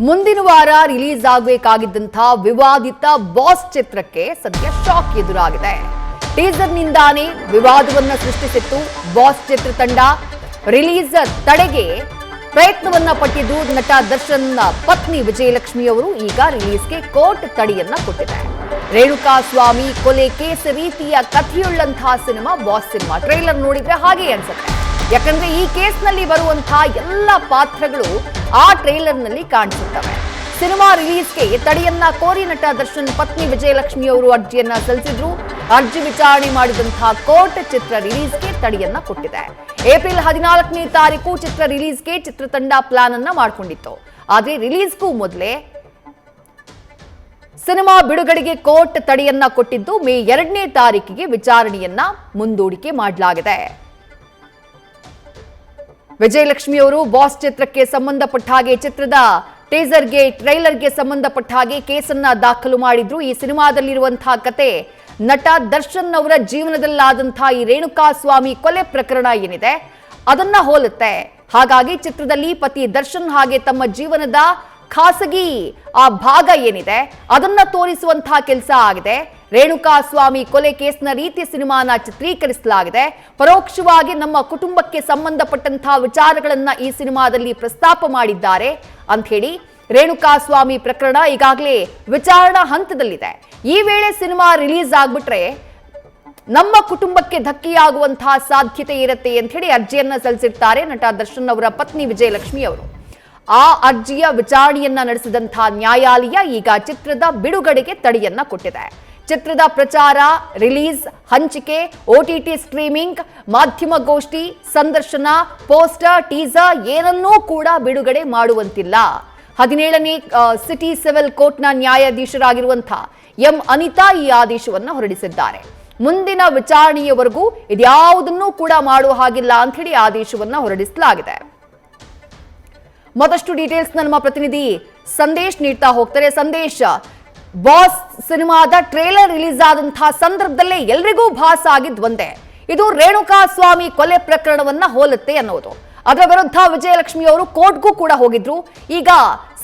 ಮುಂದಿನ ವಾರ ರಿಲೀಸ್ ಆಗಬೇಕಾಗಿದ್ದಂತಹ ವಿವಾದಿತ ಬಾಸ್ ಚಿತ್ರಕ್ಕೆ ಸದ್ಯ ಶಾಕ್ ಎದುರಾಗಿದೆ. ಟೀಸರ್ನಿಂದಾನೇ ವಿವಾದವನ್ನ ಸೃಷ್ಟಿಸಿತ್ತು ಬಾಸ್ ಚಿತ್ರತಂಡ. ರಿಲೀಸ್ ತಡೆಗೆ ಪ್ರಯತ್ನವನ್ನ ಪಟ್ಟಿದ್ದು ನಟ ದರ್ಶನ್ ಪತ್ನಿ ವಿಜಯಲಕ್ಷ್ಮಿ ಅವರು ಈಗ ರಿಲೀಸ್ಗೆ ಕೋರ್ಟ್ ತಡೆಯನ್ನ ಕೊಟ್ಟಿದ್ದಾರೆ. ರೇಣುಕಾ ಸ್ವಾಮಿ ಕೊಲೆ ಕೇಸ್ ರೀತಿಯ ಕಥೆಯುಳ್ಳಂತಹ ಸಿನಿಮಾ ಬಾಸ್ ಸಿನಿಮಾ. ಟ್ರೈಲರ್ ನೋಡಿದ್ರೆ ಹಾಗೆ ಅನ್ಸುತ್ತೆ. ಯಾಕಂದ್ರೆ ಈ ಕೇಸ್ನಲ್ಲಿ ಬರುವಂತಹ ಎಲ್ಲ ಪಾತ್ರಗಳು ಆ ಟ್ರೈಲರ್ನಲ್ಲಿ ಕಾಣಿಸುತ್ತವೆ. ಸಿನಿಮಾ ರಿಲೀಸ್ಗೆ ತಡೆಯನ್ನ ಕೋರಿ ನಟ ದರ್ಶನ್ ಪತ್ನಿ ವಿಜಯಲಕ್ಷ್ಮಿ ಅವರು ಅರ್ಜಿಯನ್ನ ಸಲ್ಲಿಸಿದ್ರು. ಅರ್ಜಿ ವಿಚಾರಣೆ ಮಾಡಿದಂತಹ ಕೋರ್ಟ್ ಚಿತ್ರ ರಿಲೀಸ್ಗೆ ತಡೆಯನ್ನ ಕೊಟ್ಟಿದೆ. ಏಪ್ರಿಲ್ 14ನೇ ತಾರೀಕು ಚಿತ್ರ ರಿಲೀಸ್ಗೆ ಚಿತ್ರತಂಡ ಪ್ಲಾನ್ ಅನ್ನ ಮಾಡಿಕೊಂಡಿತ್ತು. ಆದ್ರೆ ರಿಲೀಸ್ಗೂ ಮೊದಲೇ ಸಿನಿಮಾ ಬಿಡುಗಡೆಗೆ ಕೋರ್ಟ್ ತಡೆಯನ್ನ ಕೊಟ್ಟಿದ್ದು ಮೇ 2ನೇ ತಾರೀಕಿಗೆ ವಿಚಾರಣೆಯನ್ನ ಮುಂದೂಡಿಕೆ ಮಾಡಲಾಗಿದೆ. ವಿಜಯಲಕ್ಷ್ಮಿ ಅವರು ಬಾಸ್ ಚಿತ್ರಕ್ಕೆ ಸಂಬಂಧಪಟ್ಟ ಹಾಗೆ ಚಿತ್ರದ ಟೀಸರ್ಗೆ ಟ್ರೈಲರ್ಗೆ ಸಂಬಂಧಪಟ್ಟ ಹಾಗೆ ಕೇಸನ್ನ ದಾಖಲು ಮಾಡಿದ್ರು. ಈ ಸಿನಿಮಾದಲ್ಲಿರುವಂತಹ ಕತೆ ನಟ ದರ್ಶನ್ ಅವರ ಜೀವನದಲ್ಲಾದಂತಹ ಈ ರೇಣುಕಾ ಸ್ವಾಮಿ ಕೊಲೆ ಪ್ರಕರಣ ಏನಿದೆ ಅದನ್ನ ಹೋಲುತ್ತೆ. ಹಾಗಾಗಿ ಚಿತ್ರದಲ್ಲಿ ಪತಿ ದರ್ಶನ್ ಹಾಗೆ ತಮ್ಮ ಜೀವನದ ಖಾಸಗಿ ಆ ಭಾಗ ಏನಿದೆ ಅದನ್ನ ತೋರಿಸುವಂತಹ ಕೆಲಸ ಆಗಿದೆ. ರೇಣುಕಾ ಸ್ವಾಮಿ ಕೊಲೆ ಕೇಸ್ನ ರೀತಿ ಸಿನಿಮಾನ ಚಿತ್ರೀಕರಿಸಲಾಗಿದೆ. ಪರೋಕ್ಷವಾಗಿ ನಮ್ಮ ಕುಟುಂಬಕ್ಕೆ ಸಂಬಂಧಪಟ್ಟಂತಹ ವಿಚಾರಗಳನ್ನ ಈ ಸಿನಿಮಾದಲ್ಲಿ ಪ್ರಸ್ತಾಪ ಮಾಡಿದ್ದಾರೆ ಅಂತ ಹೇಳಿ ರೇಣುಕಾ ಸ್ವಾಮಿ ಪ್ರಕರಣ ಈಗಾಗಲೇ ವಿಚಾರಣಾ ಹಂತದಲ್ಲಿದೆ. ಈ ವೇಳೆ ಸಿನಿಮಾ ರಿಲೀಸ್ ಆಗ್ಬಿಟ್ರೆ ನಮ್ಮ ಕುಟುಂಬಕ್ಕೆ ಧಕ್ಕೆಯಾಗುವಂತಹ ಸಾಧ್ಯತೆ ಇರುತ್ತೆ ಅಂತ ಹೇಳಿ ಅರ್ಜಿಯನ್ನ ಸಲ್ಲಿಸಿರ್ತಾರೆ ನಟ ದರ್ಶನ್ ಅವರ ಪತ್ನಿ ವಿಜಯಲಕ್ಷ್ಮಿ ಅವರು. ಆ ಅರ್ಜಿಯ ವಿಚಾರಣೆಯನ್ನ ನಡೆಸಿದಂತಹ ನ್ಯಾಯಾಲಯ ಈಗ ಚಿತ್ರದ ಬಿಡುಗಡೆಗೆ ತಡೆಯನ್ನ ಕೊಟ್ಟಿದೆ. ಚಿತ್ರದ ಪ್ರಚಾರ, ರಿಲೀಸ್, ಹಂಚಿಕೆ, OTT ಸ್ಟ್ರೀಮಿಂಗ್, ಮಾಧ್ಯಮಗೋಷ್ಠಿ, ಸಂದರ್ಶನ, ಪೋಸ್ಟರ್, ಟೀಸರ್ ಏನನ್ನೂ ಕೂಡ ಬಿಡುಗಡೆ ಮಾಡುವಂತಿಲ್ಲ. 17ನೇ ಸಿಟಿ ಸಿವಿಲ್ ಕೋರ್ಟ್ನ ನ್ಯಾಯಾಧೀಶರಾಗಿರುವಂತಹ ಎಂ ಅನಿತಾ ಈ ಆದೇಶವನ್ನು ಹೊರಡಿಸಿದ್ದಾರೆ. ಮುಂದಿನ ವಿಚಾರಣೆಯವರೆಗೂ ಇದ್ಯಾವುದನ್ನೂ ಕೂಡ ಮಾಡುವ ಹಾಗಿಲ್ಲ ಅಂತ ಹೇಳಿ ಆದೇಶವನ್ನ ಹೊರಡಿಸಲಾಗಿದೆ. ಮತ್ತಷ್ಟು ಡೀಟೇಲ್ಸ್ ನಮ್ಮ ಪ್ರತಿನಿಧಿ ಸಂದೇಶ್ ನೀಡ್ತಾ ಹೋಗ್ತಾರೆ. ಸಂದೇಶ್, ಬಾಸ್ ಸಿನಿಮಾದ ಟ್ರೇಲರ್ ರಿಲೀಸ್ ಆದಂತಹ ಸಂದರ್ಭದಲ್ಲೇ ಎಲ್ರಿಗೂ ಭಾಸ ಆಗಿದ್ ಒಂದೇ, ಇದು ರೇಣುಕಾ ಸ್ವಾಮಿ ಕೊಲೆ ಪ್ರಕರಣವನ್ನ ಹೋಲುತ್ತೆ ಅನ್ನೋದು. ಅದರ ವಿರುದ್ಧ ವಿಜಯಲಕ್ಷ್ಮಿ ಅವರು ಕೋರ್ಟ್ಗೂ ಕೂಡ ಹೋಗಿದ್ರು. ಈಗ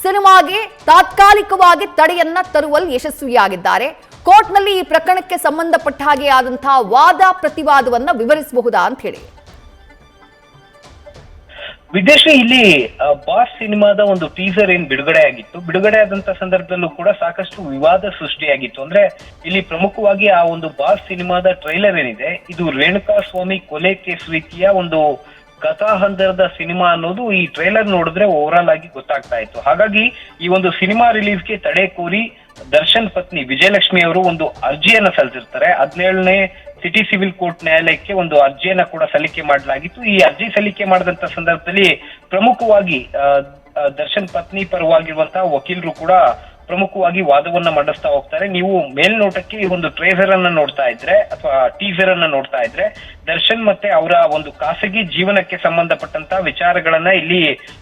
ಸಿನಿಮಾಗೆ ತಾತ್ಕಾಲಿಕವಾಗಿ ತಡೆಯನ್ನ ತರುವಲ್ಲಿ ಯಶಸ್ವಿಯಾಗಿದ್ದಾರೆ. ಕೋರ್ಟ್ನಲ್ಲಿ ಈ ಪ್ರಕರಣಕ್ಕೆ ಸಂಬಂಧಪಟ್ಟ ಹಾಗೆ ಆದಂತಹ ವಾದ ಪ್ರತಿವಾದವನ್ನ ವಿವರಿಸಬಹುದಾ ಅಂತ ಹೇಳಿ. ವಿದೇಶಿ ಇಲ್ಲಿ ಬಾಸ್ ಸಿನಿಮಾದ ಒಂದು ಟೀಸರ್ ಏನ್ ಬಿಡುಗಡೆ ಆಗಿತ್ತು, ಬಿಡುಗಡೆ ಆದಂತ ಸಂದರ್ಭದಲ್ಲೂ ಕೂಡ ಸಾಕಷ್ಟು ವಿವಾದ ಸೃಷ್ಟಿಯಾಗಿತ್ತು. ಅಂದ್ರೆ ಇಲ್ಲಿ ಪ್ರಮುಖವಾಗಿ ಆ ಒಂದು ಬಾಸ್ ಸಿನಿಮಾದ ಟ್ರೈಲರ್ ಏನಿದೆ ಇದು ರೇಣುಕಾ ಸ್ವಾಮಿ ಕೊಲೆ ಕೇಸ್ ರೀತಿಯ ಒಂದು ಕಥಾಹಂದರದ ಸಿನಿಮಾ ಅನ್ನೋದು ಈ ಟ್ರೈಲರ್ ನೋಡಿದ್ರೆ ಓವರ್ ಆಲ್ ಆಗಿ ಗೊತ್ತಾಗ್ತಾ ಇತ್ತು. ಹಾಗಾಗಿ ಈ ಒಂದು ಸಿನಿಮಾ ರಿಲೀಸ್ಗೆ ತಡೆ ಕೋರಿ ದರ್ಶನ್ ಪತ್ನಿ ವಿಜಯಲಕ್ಷ್ಮಿ ಅವರು ಒಂದು ಅರ್ಜಿಯನ್ನ ಸಲ್ಲಿಸಿರ್ತಾರೆ. 17ನೇ ಸಿಟಿ ಸಿವಿಲ್ ಕೋರ್ಟ್ ನ್ಯಾಯಾಲಯಕ್ಕೆ ಒಂದು ಅರ್ಜಿಯನ್ನ ಕೂಡ ಸಲ್ಲಿಕೆ ಮಾಡಲಾಗಿತ್ತು. ಈ ಅರ್ಜಿ ಸಲ್ಲಿಕೆ ಮಾಡಿದಂತ ಸಂದರ್ಭದಲ್ಲಿ ಪ್ರಮುಖವಾಗಿ ದರ್ಶನ್ ಪತ್ನಿ ಪರವಾಗಿರುವಂತಹ ವಕೀಲರು ಕೂಡ ಪ್ರಮುಖವಾಗಿ ವಾದವನ್ನ ಮಂಡಿಸ್ತಾ ಹೋಗ್ತಾರೆ. ನೀವು ಮೇಲ್ನೋಟಕ್ಕೆ ಈ ಒಂದು ಟ್ರೇಸರ್ ಅನ್ನ ನೋಡ್ತಾ ಇದ್ರೆ ಅಥವಾ ಟೀಸರ್ ಅನ್ನ ನೋಡ್ತಾ ಇದ್ರೆ ದರ್ಶನ್ ಮತ್ತೆ ಅವರ ಒಂದು ಖಾಸಗಿ ಜೀವನಕ್ಕೆ ಸಂಬಂಧಪಟ್ಟಂತ ವಿಚಾರಗಳನ್ನ ಇಲ್ಲಿ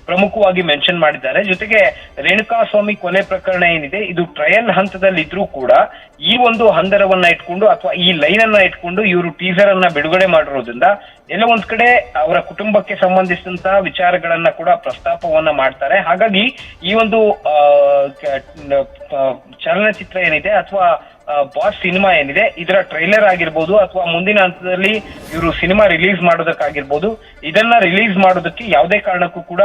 ಪ್ರಮುಖವಾಗಿ ಮೆನ್ಷನ್ ಮಾಡಿದ್ದಾರೆ. ಜೊತೆಗೆ ರೇಣುಕಾ ಸ್ವಾಮಿ ಕೊಲೆ ಪ್ರಕರಣ ಏನಿದೆ ಇದು ಟ್ರಯಲ್ ಹಂತದಲ್ಲಿ ಇದ್ರೂ ಕೂಡ ಈ ಒಂದು ಹಂದರವನ್ನ ಇಟ್ಕೊಂಡು ಅಥವಾ ಈ ಲೈನ್ ಅನ್ನ ಇಟ್ಕೊಂಡು ಇವರು ಟೀಸರ್ ಅನ್ನ ಬಿಡುಗಡೆ ಮಾಡಿರೋದ್ರಿಂದ ಎಲ್ಲ ಒಂದ್ ಕಡೆ ಅವರ ಕುಟುಂಬಕ್ಕೆ ಸಂಬಂಧಿಸಿದಂತಹ ವಿಚಾರಗಳನ್ನ ಕೂಡ ಪ್ರಸ್ತಾಪವನ್ನ ಮಾಡ್ತಾರೆ. ಹಾಗಾಗಿ ಈ ಒಂದು ಚಲನಚಿತ್ರ ಏನಿದೆ ಅಥವಾ ಬಾಸ್ ಸಿನಿಮಾ ಏನಿದೆ ಇದರ ಟ್ರೈಲರ್ ಆಗಿರ್ಬೋದು ಅಥವಾ ಮುಂದಿನ ಹಂತದಲ್ಲಿ ಇವರು ಸಿನಿಮಾ ರಿಲೀಸ್ ಮಾಡೋದಕ್ಕಾಗಿರ್ಬೋದು, ಇದನ್ನ ರಿಲೀಸ್ ಮಾಡೋದಕ್ಕೆ ಯಾವುದೇ ಕಾರಣಕ್ಕೂ ಕೂಡ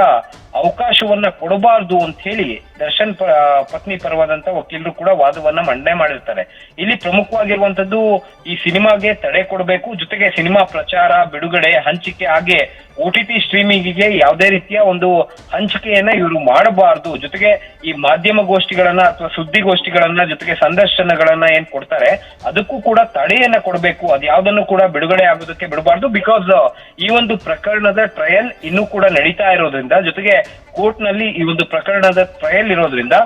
ಅವಕಾಶವನ್ನ ಕೊಡಬಾರ್ದು ಅಂತ ಹೇಳಿ ದರ್ಶನ್ ಪತ್ನಿ ಪರವಾದಂತ ವಕೀಲರು ಕೂಡ ವಾದವನ್ನ ಮಂಡನೆ ಮಾಡಿರ್ತಾರೆ. ಇಲ್ಲಿ ಪ್ರಮುಖವಾಗಿರುವಂತದ್ದು ಈ ಸಿನಿಮಾಗೆ ತಡೆ ಕೊಡಬೇಕು, ಜೊತೆಗೆ ಸಿನಿಮಾ ಪ್ರಚಾರ, ಬಿಡುಗಡೆ, ಹಂಚಿಕೆ ಹಾಗೆ OTT ಸ್ಟ್ರೀಮಿಂಗಿಗೆ ಯಾವುದೇ ರೀತಿಯ ಒಂದು ಹಂಚಿಕೆಯನ್ನ ಇವರು ಮಾಡಬಾರ್ದು. ಜೊತೆಗೆ ಈ ಮಾಧ್ಯಮಗೋಷ್ಠಿಗಳನ್ನ ಅಥವಾ ಸುದ್ದಿಗೋಷ್ಠಿಗಳನ್ನ ಜೊತೆಗೆ ಸಂದರ್ಶನಗಳನ್ನ ಏನ್ ಕೊಡ್ತಾರೆ ಅದಕ್ಕೂ ಕೂಡ ತಡೆಯನ್ನ ಕೊಡಬೇಕು. ಅದ್ಯಾವುದನ್ನು ಕೂಡ ಬಿಡುಗಡೆ ಆಗೋದಕ್ಕೆ ಬಿಡಬಾರ್ದು. ಬಿಕಾಸ್ ಈ ಒಂದು ಪ್ರಕರಣದ ಟ್ರಯಲ್ ಇನ್ನೂ ಕೂಡ ನಡೀತಾ ಇರೋದ್ರಿಂದ, ಜೊತೆಗೆ ಕೋರ್ಟ್ ನಲ್ಲಿ ಈ ಒಂದು ಪ್ರಕರಣದ ಟ್ರಯಲ್ ಇರೋದ್ರಿಂದ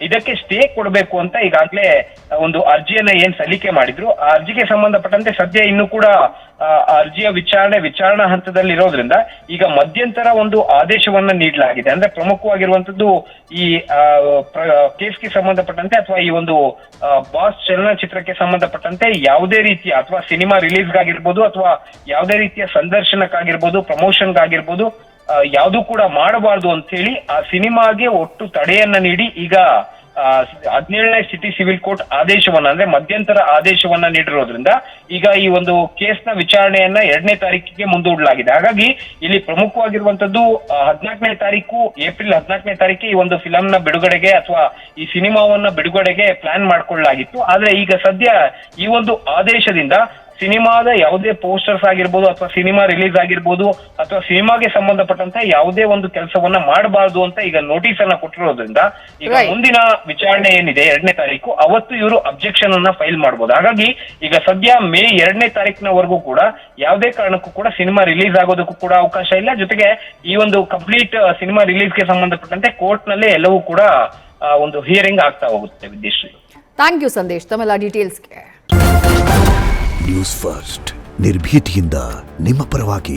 ಇದಕ್ಕೆ ಸ್ಟೇ ಕೊಡಬೇಕು ಅಂತ ಈಗಾಗಲೇ ಒಂದು ಅರ್ಜಿಯನ್ನ ಏನ್ ಸಲ್ಲಿಕೆ ಮಾಡಿದ್ರು ಆ ಅರ್ಜಿಗೆ ಸಂಬಂಧಪಟ್ಟಂತೆ ಸದ್ಯ ಇನ್ನೂ ಕೂಡ ಅರ್ಜಿಯ ವಿಚಾರಣಾ ಹಂತದಲ್ಲಿ ಇರೋದ್ರಿಂದ ಈಗ ಮಧ್ಯಂತರ ಒಂದು ಆದೇಶವನ್ನ ನೀಡಲಾಗಿದೆ. ಅಂದ್ರೆ ಪ್ರಮುಖವಾಗಿರುವಂತದ್ದು ಈ ಕೇಸ್ಗೆ ಸಂಬಂಧಪಟ್ಟಂತೆ ಅಥವಾ ಈ ಒಂದು ಬಾಸ್ ಚಲನಚಿತ್ರಕ್ಕೆ ಸಂಬಂಧಪಟ್ಟಂತೆ ಯಾವುದೇ ರೀತಿಯ ಅಥವಾ ಸಿನಿಮಾ ರಿಲೀಸ್ಗಾಗಿರ್ಬೋದು ಅಥವಾ ಯಾವುದೇ ರೀತಿಯ ಸಂದರ್ಶನಕ್ಕಾಗಿರ್ಬೋದು, ಪ್ರಮೋಷನ್ಗಾಗಿರ್ಬೋದು ಯಾವುದು ಕೂಡ ಮಾಡಬಾರ್ದು ಅಂತ ಹೇಳಿ ಆ ಸಿನಿಮಾಗೆ ಒಟ್ಟು ತಡೆಯನ್ನ ನೀಡಿ ಈಗ 17ನೇ ಸಿಟಿ ಸಿವಿಲ್ ಕೋರ್ಟ್ ಆದೇಶವನ್ನ ಅಂದ್ರೆ ಮಧ್ಯಂತರ ಆದೇಶವನ್ನ ನೀಡಿರೋದ್ರಿಂದ ಈಗ ಈ ಒಂದು ಕೇಸ್ನ ವಿಚಾರಣೆಯನ್ನ 2ನೇ ತಾರೀಕಿಗೆ ಮುಂದೂಡಲಾಗಿದೆ. ಹಾಗಾಗಿ ಇಲ್ಲಿ ಪ್ರಮುಖವಾಗಿರುವಂತದ್ದು 14ನೇ ತಾರೀಕು ಏಪ್ರಿಲ್ 14ನೇ ತಾರೀಕಿಗೆ ಈ ಒಂದು ಫಿಲಂನ ಬಿಡುಗಡೆಗೆ ಅಥವಾ ಈ ಸಿನಿಮಾವನ್ನ ಬಿಡುಗಡೆಗೆ ಪ್ಲಾನ್ ಮಾಡ್ಕೊಳ್ಳಲಾಗಿತ್ತು. ಆದ್ರೆ ಈಗ ಸದ್ಯ ಈ ಒಂದು ಆದೇಶದಿಂದ ಸಿನಿಮಾದ ಯಾವುದೇ ಪೋಸ್ಟರ್ಸ್ ಆಗಿರ್ಬೋದು ಅಥವಾ ಸಿನಿಮಾ ರಿಲೀಸ್ ಆಗಿರ್ಬೋದು ಅಥವಾ ಸಿನಿಮಾಗೆ ಸಂಬಂಧಪಟ್ಟಂತೆ ಯಾವುದೇ ಒಂದು ಕೆಲಸವನ್ನ ಮಾಡಬಾರ್ದು ಅಂತ ಈಗ ನೋಟಿಸ್ ಅನ್ನ ಕೊಟ್ಟಿರೋದ್ರಿಂದ ಈಗ ಮುಂದಿನ ವಿಚಾರಣೆ ಏನಿದೆ 2ನೇ ತಾರೀಕು ಅವತ್ತು ಇವರು ಅಬ್ಜೆಕ್ಷನ್ ಅನ್ನ ಫೈಲ್ ಮಾಡಬಹುದು. ಹಾಗಾಗಿ ಈಗ ಸದ್ಯ ಮೇ 2ನೇ ತಾರೀಕಿನವರೆಗೂ ಕೂಡ ಯಾವುದೇ ಕಾರಣಕ್ಕೂ ಕೂಡ ಸಿನಿಮಾ ರಿಲೀಸ್ ಆಗೋದಕ್ಕೂ ಕೂಡ ಅವಕಾಶ ಇಲ್ಲ. ಜೊತೆಗೆ ಈ ಒಂದು ಕಂಪ್ಲೀಟ್ ಸಿನಿಮಾ ರಿಲೀಸ್ಗೆ ಸಂಬಂಧಪಟ್ಟಂತೆ ಕೋರ್ಟ್ ನಲ್ಲೇ ಎಲ್ಲವೂ ಕೂಡ ಒಂದು ಹಿಯರಿಂಗ್ ಆಗ್ತಾ ಹೋಗುತ್ತೆ. ವಿದ್ಯಶ್ರೀ, ಥ್ಯಾಂಕ್ ಯು ಸಂದೇಶ್ ತಮ್ಮೆಲ್ಲ ಡೀಟೇಲ್ಸ್ಗೆ. ನ್ಯೂಸ್ ಫಸ್ಟ್ ನಿರ್ಭೀತಿಯಿಂದ ನಿಮ್ಮ ಪರವಾಗಿ.